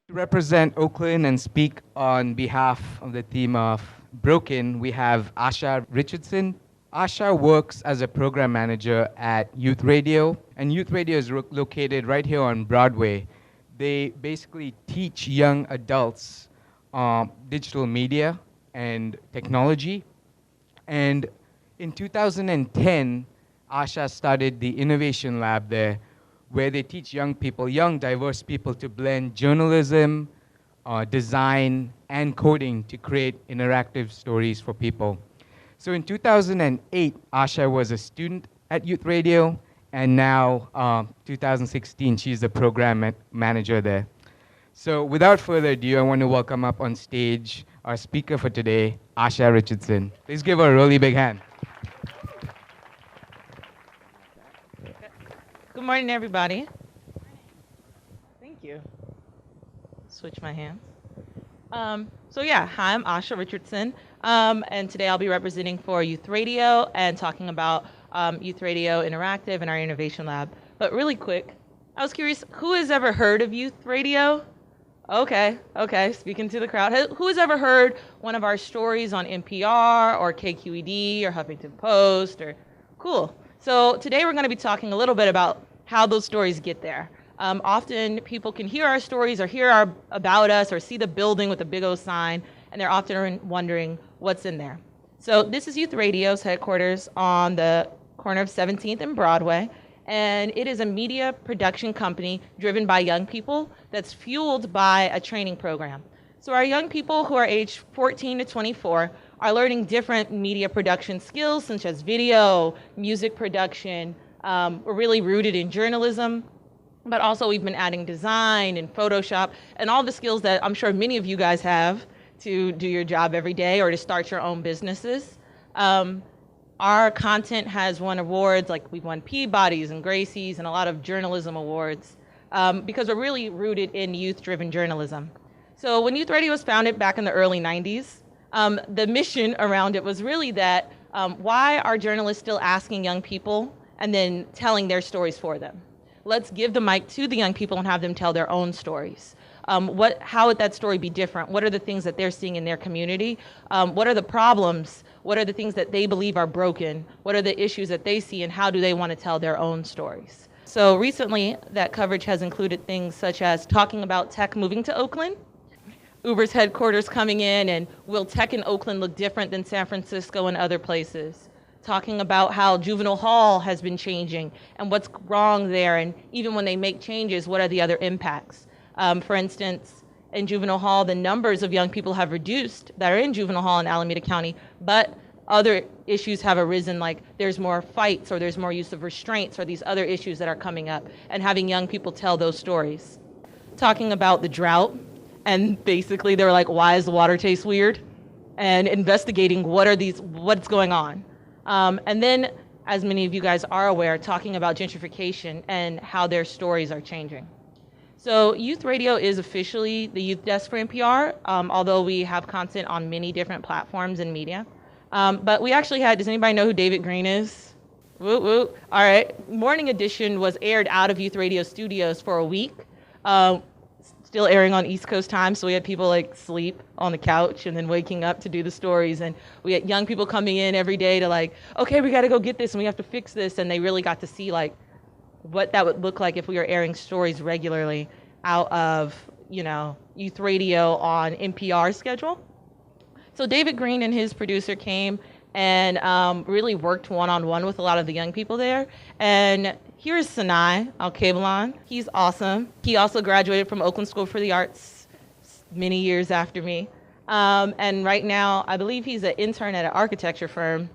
Represent Oakland and speak on behalf of the team of Broken, we have Asha Richardson. Asha works as a program manager at Youth Radio, and Youth Radio is located right here on Broadway. They basically teach young adults digital media and technology. And in 2010, Asha started the Innovation Lab there, where they teach young people, young, diverse people, to blend journalism, design, and coding to create interactive stories for people. So in 2008, Asha was a student at Youth Radio, and now, 2016, she's the program manager there. So without further ado, I want to welcome up on stage our speaker for today, Asha Richardson. Please give her a really big hand. Good morning, everybody. Thank you. Switch my hands. Hi, I'm Asha Richardson, and today I'll be representing for Youth Radio and talking about Youth Radio Interactive and our Innovation Lab. But really quick, I was curious, who has ever heard of Youth Radio? Okay, speaking to the crowd. Who has ever heard one of our stories on NPR or KQED or Huffington Post or cool? So today we're going to be talking a little bit about how those stories get there. Often people can hear our stories or hear about us or see the building with a big old sign, and they're often wondering what's in there. So this is Youth Radio's headquarters on the corner of 17th and Broadway, and it is a media production company driven by young people that's fueled by a training program. So our young people who are aged 14 to 24 are learning different media production skills such as video, music production. We're really rooted in journalism, but also we've been adding design and Photoshop and all the skills that I'm sure many of you guys have to do your job every day or to start your own businesses. Our content has won awards, like we've won Peabodys and Gracies and a lot of journalism awards because we're really rooted in youth-driven journalism. So when Youth Radio was founded back in the early 90s, the mission around it was really that why are journalists still asking young people and then telling their stories for them? Let's give the mic to the young people and have them tell their own stories. How would that story be different? What are the things that they're seeing in their community? What are the problems? What are the things that they believe are broken? What are the issues that they see, and how do they want to tell their own stories? So recently, that coverage has included things such as talking about tech moving to Oakland, Uber's headquarters coming in, and will tech in Oakland look different than San Francisco and other places? Talking about how juvenile hall has been changing and what's wrong there, and even when they make changes, what are the other impacts? For instance, in juvenile hall, the numbers of young people have reduced that are in juvenile hall in Alameda County, but other issues have arisen, like there's more fights or there's more use of restraints or these other issues that are coming up, and having young people tell those stories. Talking about the drought, and basically they were like, why does the water taste weird? And investigating what's going on. And then, as many of you guys are aware, talking about gentrification and how their stories are changing. So Youth Radio is officially the youth desk for NPR, although we have content on many different platforms and media. But we actually does anybody know who David Green is? Woo woo. All right. Morning Edition was aired out of Youth Radio studios for a week. Still airing on East Coast time, so we had people like sleep on the couch and then waking up to do the stories, and we had young people coming in every day to like, okay, we got to go get this and we have to fix this, and they really got to see like what that would look like if we were airing stories regularly out of Youth Radio on NPR schedule. So David Green and his producer came and really worked one-on-one with a lot of the young people there. And here's Sinai Al-Kabelan. He's awesome. He also graduated from Oakland School for the Arts many years after me. And right now, I believe he's an intern at an architecture firm.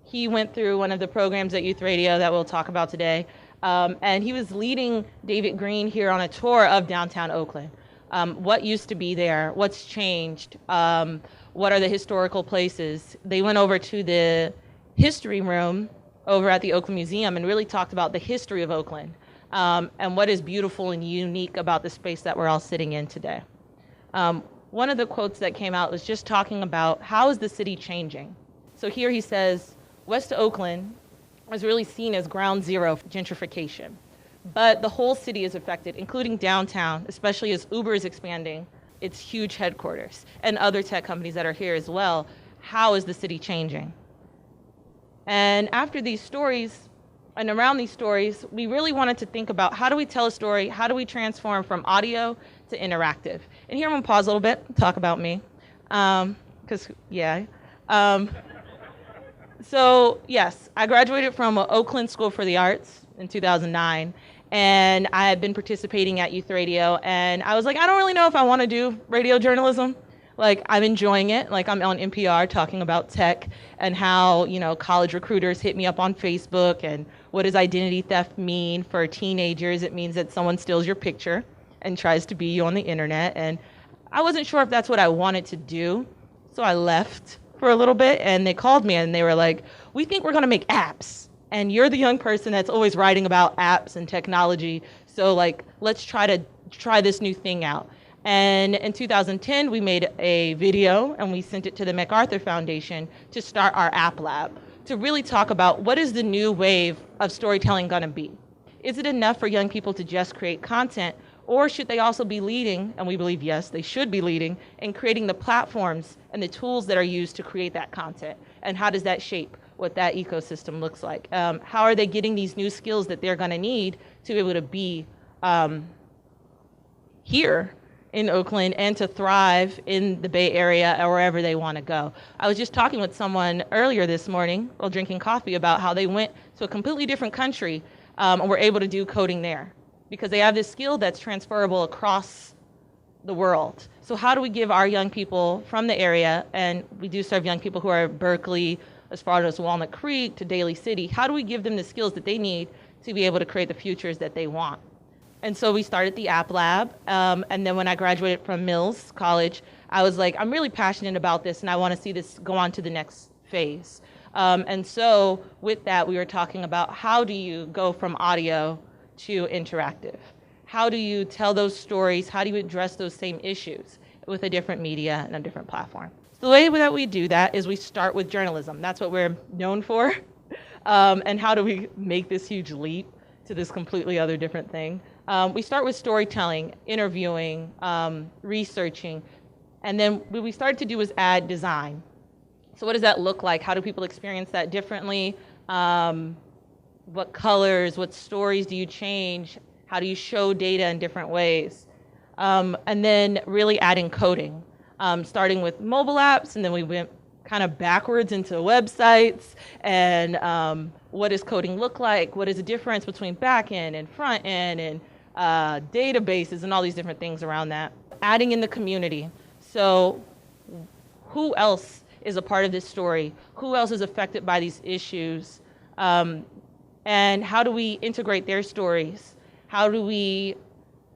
He went through one of the programs at Youth Radio that we'll talk about today. And he was leading David Green here on a tour of downtown Oakland. What used to be there? What's changed? What are the historical places? They went over to the history room over at the Oakland Museum and really talked about the history of Oakland and what is beautiful and unique about the space that we're all sitting in today. One of the quotes that came out was just talking about how is the city changing. So here he says, West Oakland was really seen as ground zero for gentrification, but the whole city is affected, including downtown, especially as Uber is expanding its huge headquarters and other tech companies that are here as well. How is the city changing? And after these stories, and around these stories, we really wanted to think about how do we tell a story, how do we transform from audio to interactive? And here I'm gonna pause a little bit, talk about me, because so yes, I graduated from Oakland School for the Arts in 2009, and I had been participating at Youth Radio, and I was like, I don't really know if I want to do radio journalism. Like, I'm enjoying it. Like, I'm on NPR talking about tech and how, you know, college recruiters hit me up on Facebook and what does identity theft mean for teenagers? It means that someone steals your picture and tries to be you on the internet. And I wasn't sure if that's what I wanted to do. So I left for a little bit and they called me and they were like, we think we're going to make apps. And you're the young person that's always writing about apps and technology. So like, let's try this new thing out. And in 2010, we made a video and we sent it to the MacArthur Foundation to start our app lab, to really talk about what is the new wave of storytelling gonna be? Is it enough for young people to just create content, or should they also be leading, and we believe yes, they should be leading, in creating the platforms and the tools that are used to create that content? And how does that shape what that ecosystem looks like? How are they getting these new skills that they're gonna need to be able to be here in Oakland and to thrive in the Bay Area or wherever they want to go? I was just talking with someone earlier this morning while drinking coffee about how they went to a completely different country and were able to do coding there because they have this skill that's transferable across the world. So how do we give our young people from the area, and we do serve young people who are at Berkeley, as far as Walnut Creek to Daly City, how do we give them the skills that they need to be able to create the futures that they want? And so we started the App Lab, and then when I graduated from Mills College, I was like, I'm really passionate about this, and I want to see this go on to the next phase. And so with that, we were talking about how do you go from audio to interactive? How do you tell those stories? How do you address those same issues with a different media and a different platform? So the way that we do that is we start with journalism. That's what we're known for. And how do we make this huge leap to this completely other different thing? We start with storytelling, interviewing, researching, and then what we started to do was add design. So what does that look like? How do people experience that differently? What colors, what stories do you change? How do you show data in different ways? And then really adding coding, starting with mobile apps, and then we went kind of backwards into websites and what does coding look like? What is the difference between back end and front end and databases and all these different things around that? Adding in the community. So who else is a part of this story? Who else is affected by these issues? And how do we integrate their stories? How do we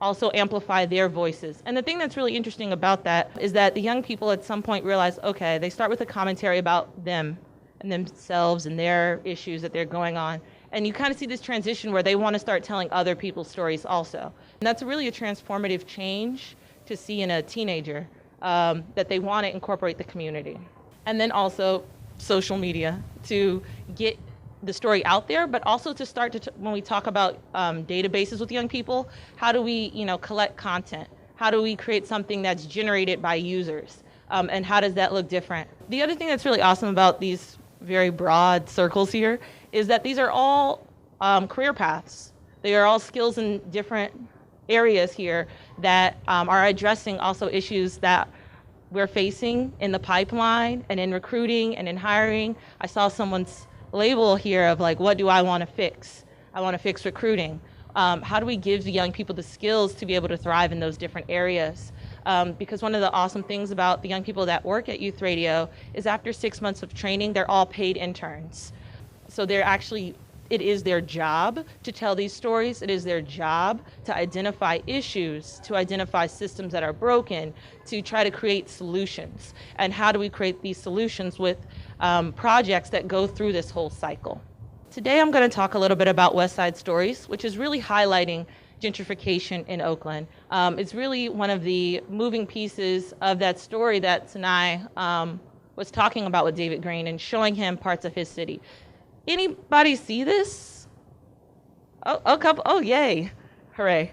also amplify their voices? And the thing that's really interesting about that is that the young people at some point realize, okay, they start with a commentary about them and themselves and their issues that they're going on. And you kind of see this transition where they want to start telling other people's stories also. And that's really a transformative change to see in a teenager, that they want to incorporate the community. And then also social media to get the story out there, but also to start to, when we talk about databases with young people, how do we, collect content? How do we create something that's generated by users? And how does that look different? The other thing that's really awesome about these very broad circles here is that these are all career paths. They are all skills in different areas here that are addressing also issues that we're facing in the pipeline and in recruiting and in hiring. I saw someone's label here of like, what do I want to fix? I want to fix recruiting. How do we give the young people the skills to be able to thrive in those different areas? Because one of the awesome things about the young people that work at Youth Radio is after 6 months of training, they're all paid interns. So they're actually it is their job to tell these stories. It is their job to identify issues, to identify systems that are broken, to try to create solutions. And how do we create these solutions with projects that go through this whole cycle? Today I'm going to talk a little bit about West Side Stories, which is really highlighting gentrification in Oakland. It's really one of the moving pieces of that story that Sinai was talking about with David Green and showing him parts of his city. Anybody see this? Oh, a couple. Oh, yay. Hooray.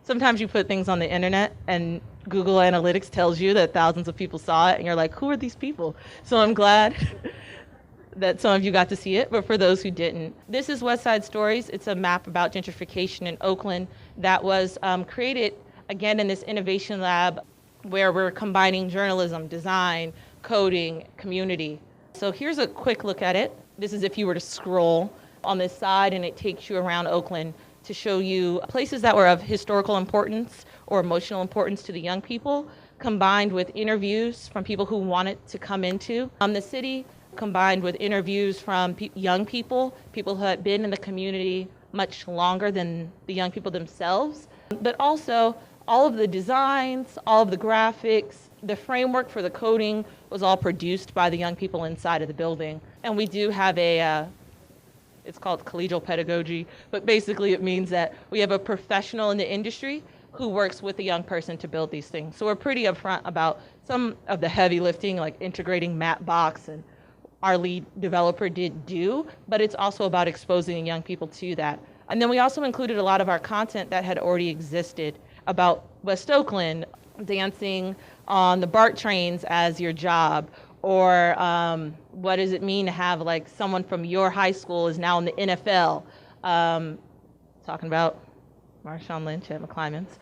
Sometimes you put things on the internet and Google Analytics tells you that thousands of people saw it and you're like, who are these people? So I'm glad that some of you got to see it, but for those who didn't, this is West Side Stories. It's a map about gentrification in Oakland that was created, again, in this innovation lab where we're combining journalism, design, coding, community. So here's a quick look at it. This is if you were to scroll on this side and it takes you around Oakland to show you places that were of historical importance or emotional importance to the young people, combined with interviews from people who wanted to come into the city, combined with interviews from young people who had been in the community much longer than the young people themselves, but also all of the designs, all of the graphics, the framework for the coding was all produced by the young people inside of the building. And we do have it's called Collegial Pedagogy, but basically it means that we have a professional in the industry who works with the young person to build these things. So we're pretty upfront about some of the heavy lifting, like integrating Mapbox and our lead developer did do, but it's also about exposing young people to that. And then we also included a lot of our content that had already existed about West Oakland, dancing on the BART trains as your job, or what does it mean to have like someone from your high school is now in the NFL, talking about Marshawn Lynch at McClymonds.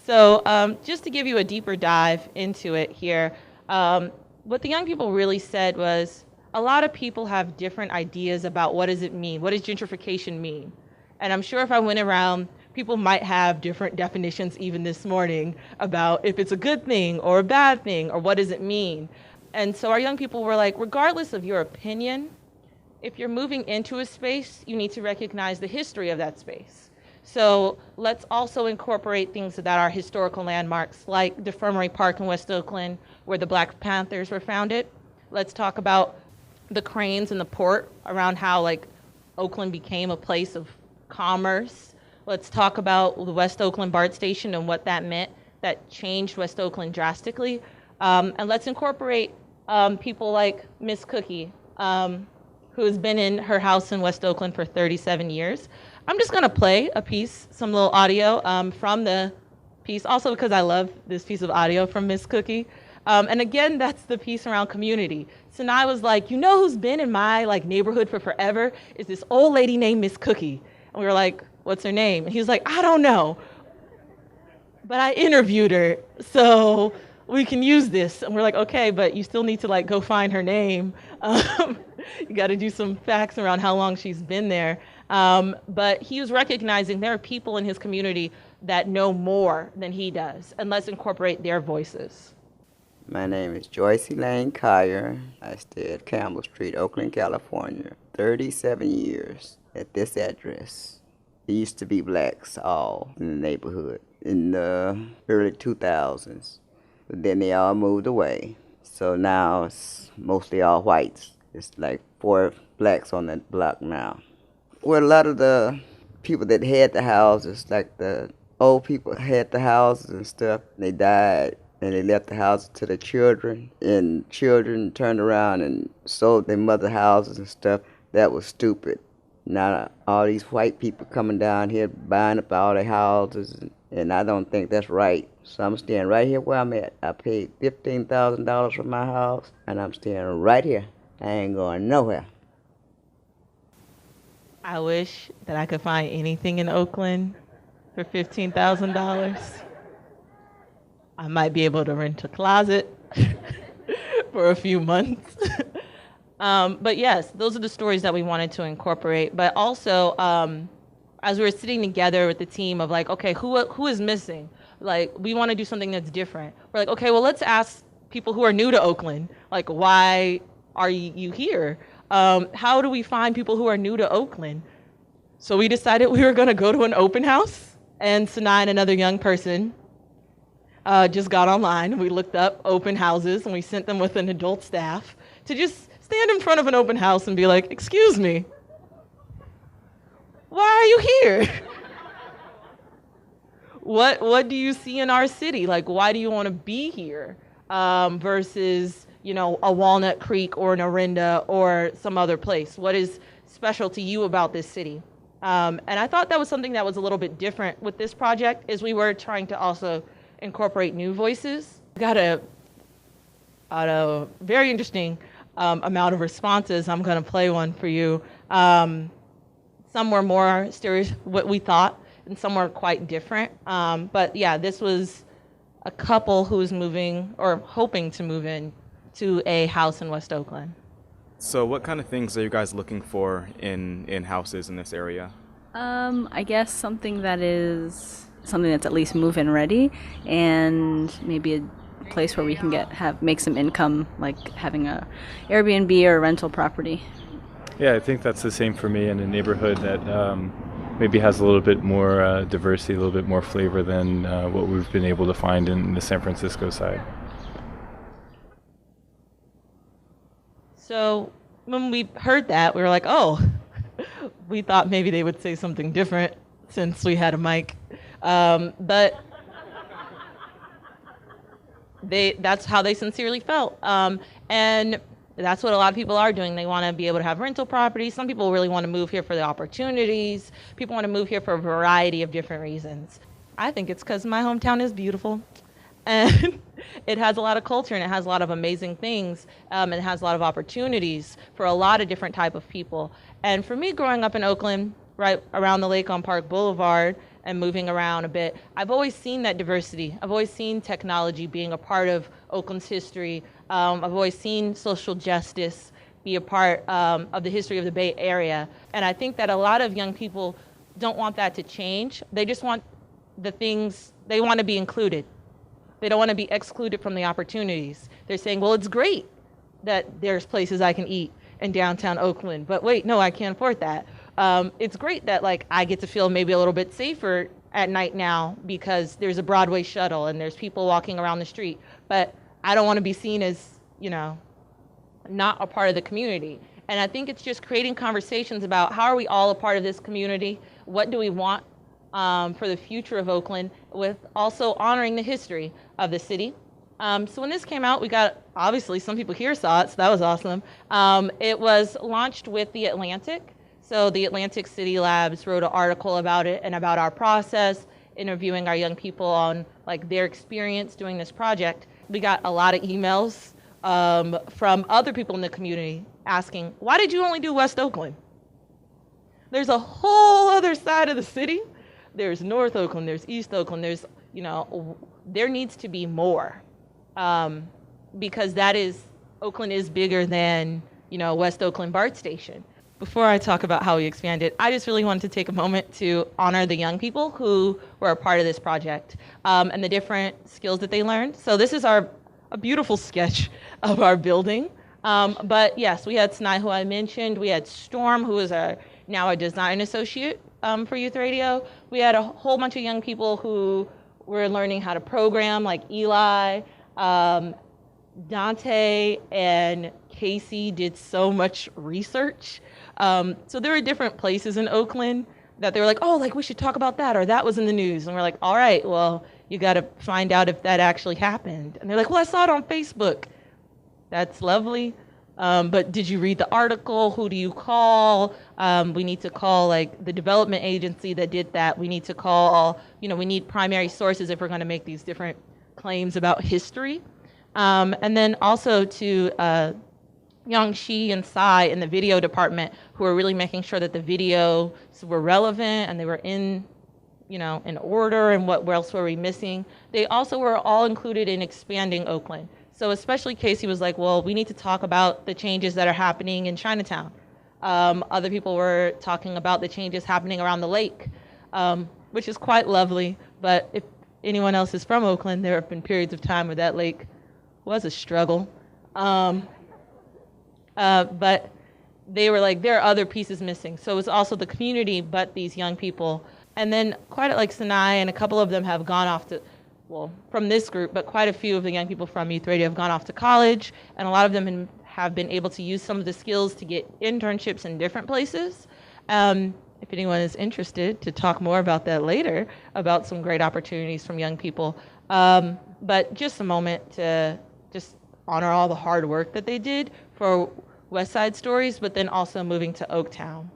So just to give you a deeper dive into it here, what the young people really said was, a lot of people have different ideas about what does it mean, what does gentrification mean? And I'm sure if I went around, people might have different definitions even this morning about if it's a good thing or a bad thing or what does it mean. And so our young people were like, regardless of your opinion, if you're moving into a space, you need to recognize the history of that space. So let's also incorporate things that are historical landmarks like Defirmary Park in West Oakland, where the Black Panthers were founded. Let's talk about the cranes and the port around how like Oakland became a place of commerce. Let's talk about the West Oakland BART station and what that meant, that changed West Oakland drastically. And let's incorporate people like Miss Cookie, who has been in her house in West Oakland for 37 years. I'm just gonna play a piece, some little audio from the piece, also because I love this piece of audio from Miss Cookie. And again, that's the piece around community. Sinai was like, you know who's been in my like neighborhood for forever? Is this old lady named Miss Cookie. And we were like, what's her name? And he was like, I don't know, but I interviewed her, so we can use this. And we're like, okay, but you still need to like go find her name. You got to do some facts around how long she's been there. But he was recognizing there are people in his community that know more than he does, and let's incorporate their voices. My name is Joyce Elaine Collier. I stay at Campbell Street, Oakland, California. 37 years at this address. There used to be blacks all in the neighborhood in the early 2000s. But then they all moved away. So now it's mostly all whites. It's like 4 blacks on that block now. Well, a lot of the people that had the houses, like the old people had the houses and stuff, they died. And they left the house to the children, and children turned around and sold their mother houses and stuff. That was stupid. Now all these white people coming down here buying up all their houses, and I don't think that's right. So I'm staying right here where I'm at. I paid $15,000 for my house, and I'm staying right here. I ain't going nowhere. I wish that I could find anything in Oakland for $15,000. I might be able to rent a closet for a few months. But yes, those are the stories that we wanted to incorporate. But also, as we were sitting together with the team of like, okay, who is missing? Like, we want to do something that's different. We're like, okay, well, let's ask people who are new to Oakland, like, why are you here? How do we find people who are new to Oakland? So we decided we were going to go to an open house, and Sanai and another young person just got online. We looked up open houses, and we sent them with an adult staff to just stand in front of an open house and be like, "Excuse me, why are you here? What do you see in our city? Like, why do you want to be here versus, a Walnut Creek or an Orinda or some other place? What is special to you about this city?" And I thought that was something that was a little bit different with this project, is we were trying to also incorporate new voices. We got a very interesting amount of responses. I'm going to play one for you. Some were more what we thought, and some were quite different. But yeah, this was a couple who's moving or hoping to move in to a house in West Oakland. So what kind of things are you guys looking for in houses in this area? I guess something that's at least move-in ready, and maybe a place where we can make some income, like having a Airbnb or a rental property. Yeah, I think that's the same for me, in a neighborhood that maybe has a little bit more diversity, a little bit more flavor than what we've been able to find in the San Francisco side. So when we heard that, we were like, oh, we thought maybe they would say something different since we had a mic. But that's how they sincerely felt. And that's what a lot of people are doing. They want to be able to have rental properties. Some people really want to move here for the opportunities. People want to move here for a variety of different reasons. I think it's because my hometown is beautiful. And it has a lot of culture, and it has a lot of amazing things, and it has a lot of opportunities for a lot of different type of people. And for me, growing up in Oakland, right around the lake on Park Boulevard, and moving around a bit, I've always seen that diversity. I've always seen technology being a part of Oakland's history. I've always seen social justice be a part of the history of the Bay Area. And I think that a lot of young people don't want that to change. They just want they want to be included. They don't want to be excluded from the opportunities. They're saying, well, it's great that there's places I can eat in downtown Oakland, but wait, no, I can't afford that. It's great that I get to feel maybe a little bit safer at night now because there's a Broadway shuttle and there's people walking around the street, but I don't want to be seen as, not a part of the community. And I think it's just creating conversations about how are we all a part of this community? What do we want for the future of Oakland, with also honoring the history of the city. So when this came out, we got, obviously some people here saw it, so that was awesome. It was launched with The Atlantic. So the Atlantic City Labs wrote an article about it and about our process, interviewing our young people on their experience doing this project. We got a lot of emails from other people in the community asking, why did you only do West Oakland? There's a whole other side of the city. There's North Oakland, there's East Oakland, there's, there needs to be more. Because Oakland is bigger than, West Oakland BART station. Before I talk about how we expanded, I just really wanted to take a moment to honor the young people who were a part of this project and the different skills that they learned. So this is a beautiful sketch of our building. But yes, we had Snai, who I mentioned. We had Storm, who is now a design associate for Youth Radio. We had a whole bunch of young people who were learning how to program, like Eli. Dante and Casey did so much research. So there were different places in Oakland that they were like, oh, we should talk about that, or that was in the news. And we're like, all right, well, you got to find out if that actually happened. And they're like, well, I saw it on Facebook. That's lovely. But did you read the article? Who do you call? We need to call the development agency that did that. We need to call, we need primary sources if we're going to make these different claims about history. And then also to Young Shi and Sai in the video department, who are really making sure that the videos were relevant and they were in order, and what else were we missing. They also were all included in expanding Oakland. So especially Casey was like, well, we need to talk about the changes that are happening in Chinatown. Other people were talking about the changes happening around the lake, which is quite lovely. But if anyone else is from Oakland, there have been periods of time where that lake was a struggle. But they were like, there are other pieces missing. So it's also the community, but these young people. And then quite like Sinai and a couple of them have gone off to, well, from this group, but quite a few of the young people from Youth Radio have gone off to college, and a lot of them have been able to use some of the skills to get internships in different places. If anyone is interested to talk more about that later, about some great opportunities from young people. But just a moment to just honor all the hard work that they did for West Side Stories, but then also moving to Oaktown.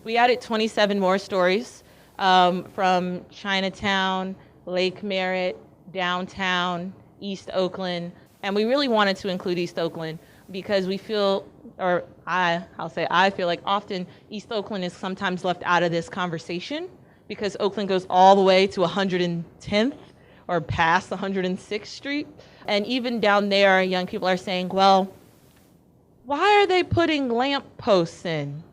We added 27 more stories from Chinatown, Lake Merritt, downtown, East Oakland, and we really wanted to include East Oakland because we feel, or I feel like often East Oakland is sometimes left out of this conversation because Oakland goes all the way to 110th or past 106th Street. And even down there, young people are saying, well, why are they putting lamp posts in?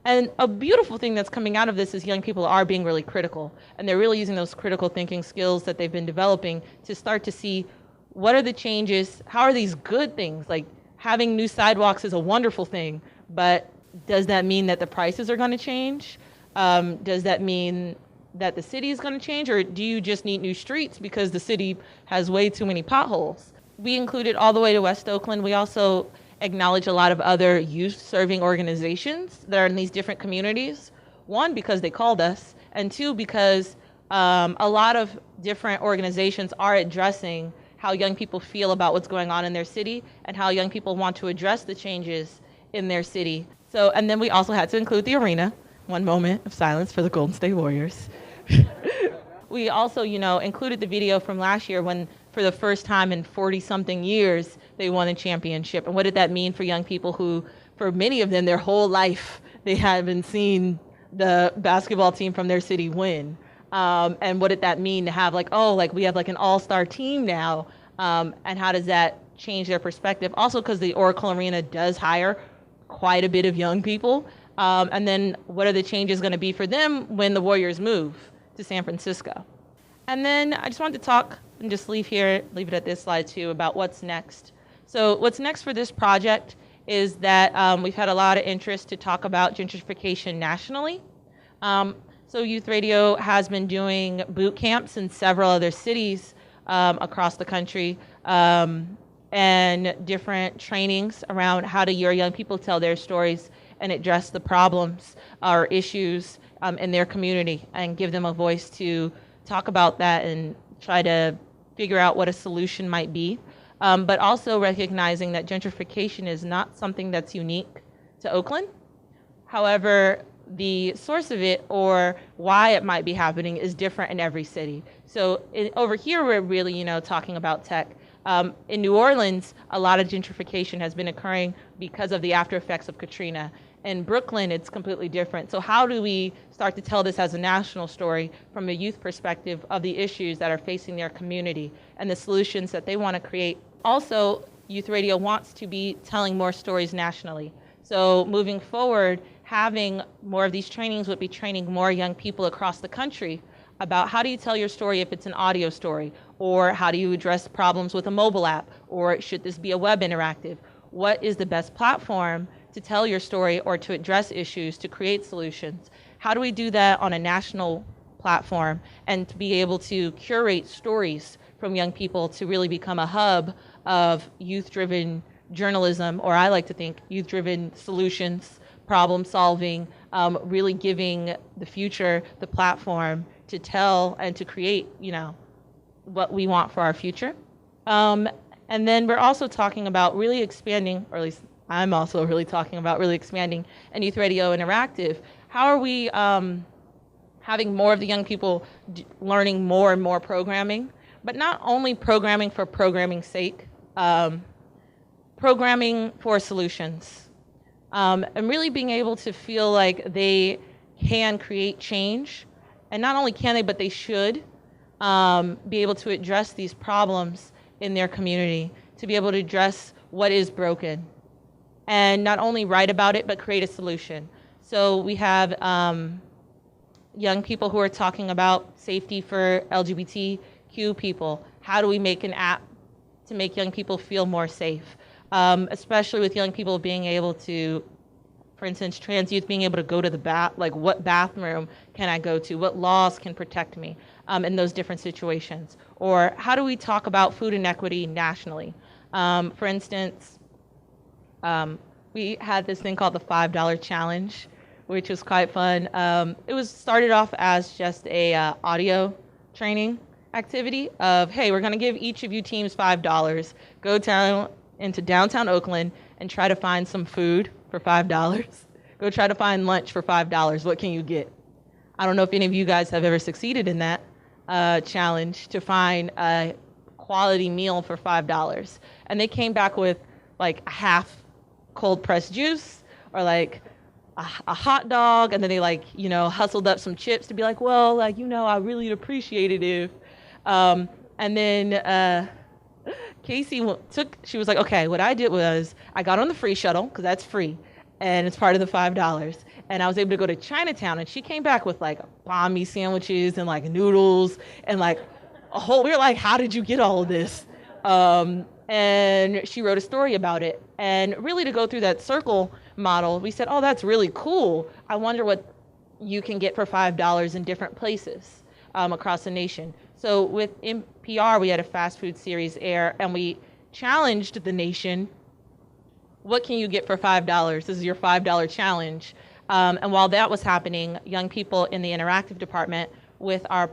And a beautiful thing that's coming out of this is young people are being really critical, and they're really using those critical thinking skills that they've been developing to start to see what are the changes, how are these good things? Like having new sidewalks is a wonderful thing, but does that mean that the prices are going to change? Does that mean that the city is going to change, or do you just need new streets because the city has way too many potholes? We included all the way to West Oakland. We also acknowledge a lot of other youth-serving organizations that are in these different communities. One, because they called us, and two, because a lot of different organizations are addressing how young people feel about what's going on in their city and how young people want to address the changes in their city. So, and then we also had to include the arena. One moment of silence for the Golden State Warriors. We also, included the video from last year when, for the first time in 40-something years, they won a championship. And what did that mean for young people who, for many of them, their whole life, they haven't seen the basketball team from their city win? And what did that mean to have we have an all-star team now? And how does that change their perspective? Also, because the Oracle Arena does hire quite a bit of young people. And then what are the changes going to be for them when the Warriors move to San Francisco? And then I just wanted to talk and just leave it at this slide too, about what's next. So what's next for this project is that we've had a lot of interest to talk about gentrification nationally. So Youth Radio has been doing boot camps in several other cities across the country and different trainings around how to hear young people tell their stories and address the problems or issues in their community and give them a voice to talk about that and try to figure out what a solution might be. But also recognizing that gentrification is not something that's unique to Oakland. However, the source of it or why it might be happening is different in every city. So over here, we're really, talking about tech. In New Orleans, a lot of gentrification has been occurring because of the after effects of Katrina. In Brooklyn, it's completely different. So how do we start to tell this as a national story from a youth perspective of the issues that are facing their community and the solutions that they want to create? Also, Youth Radio wants to be telling more stories nationally. So moving forward, having more of these trainings would be training more young people across the country about how do you tell your story if it's an audio story, or how do you address problems with a mobile app, or should this be a web interactive? What is the best platform to tell your story or to address issues, to create solutions? How do we do that on a national platform and to be able to curate stories from young people to really become a hub of youth-driven journalism, or I like to think youth-driven solutions, problem solving, really giving the future the platform to tell and to create, what we want for our future. And then we're also talking about really expanding, or at least I'm also really talking about really expanding in Youth Radio Interactive. How are we having more of the young people learning more and more programming, but not only programming for programming's sake, programming for solutions, and really being able to feel like they can create change. And not only can they, but they should be able to address these problems in their community, to be able to address what is broken, and not only write about it, but create a solution. So we have young people who are talking about safety for LGBTQ people. How do we make an app to make young people feel more safe? Especially with young people being able to For instance, trans youth being able to go to the like what bathroom can I go to? What laws can protect me in those different situations? Or how do we talk about food inequity nationally? For instance, we had this thing called the $5 challenge, which was quite fun. It was started off as just a audio training activity of, hey, we're gonna give each of you teams $5. Go down into downtown Oakland and try to find some food for $5. Go try to find lunch for $5. What can you get? I don't know if any of you guys have ever succeeded in that challenge to find a quality meal for $5. And they came back with like a half cold pressed juice or like a hot dog, and then they like, you know, hustled up some chips to be like, well, like, you know, I really appreciate it if, and then Casey she was like, okay, what I did was I got on the free shuttle, because that's free, and it's part of the $5, and I was able to go to Chinatown, and she came back with like banh mi sandwiches and like noodles and like we were like, how did you get all of this? And she wrote a story about it. And really to go through that circle model, we said, oh, that's really cool. I wonder what you can get for $5 in different places across the nation. So with NPR, we had a fast food series air, and we challenged the nation, what can you get for $5? This is your $5 challenge. And while that was happening, young people in the interactive department with our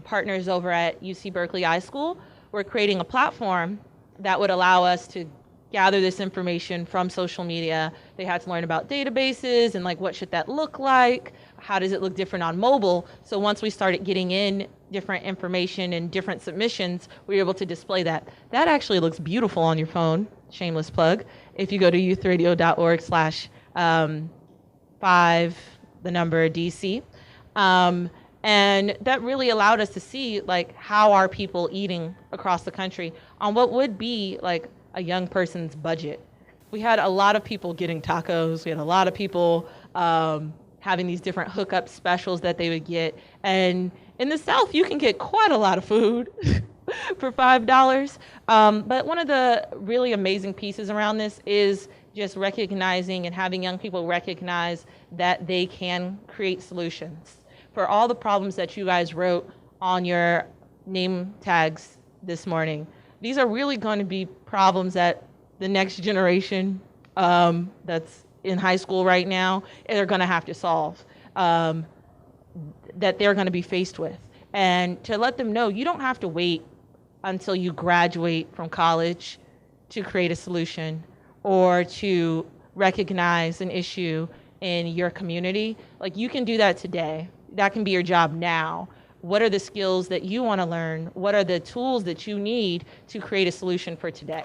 partners over at UC Berkeley iSchool were creating a platform that would allow us to gather this information from social media. They had to learn about databases and like what should that look like? How does it look different on mobile? So once we started getting in different information and different submissions, we were able to display that. That actually looks beautiful on your phone, shameless plug. If you go to youthradio.org/5DC. And that really allowed us to see like how are people eating across the country on what would be like a young person's budget. We had a lot of people getting tacos. We had a lot of people having these different hookup specials that they would get. And in the South, you can get quite a lot of food for $5. But one of the really amazing pieces around this is just recognizing and having young people recognize that they can create solutions for all the problems that you guys wrote on your name tags this morning. These are really going to be problems that the next generation that's in high school right now, they're going to have to solve, that they're going to be faced with. And to let them know, you don't have to wait until you graduate from college to create a solution or to recognize an issue in your community. Like, you can do that today. That can be your job now. What are the skills that you want to learn? What are the tools that you need to create a solution for today?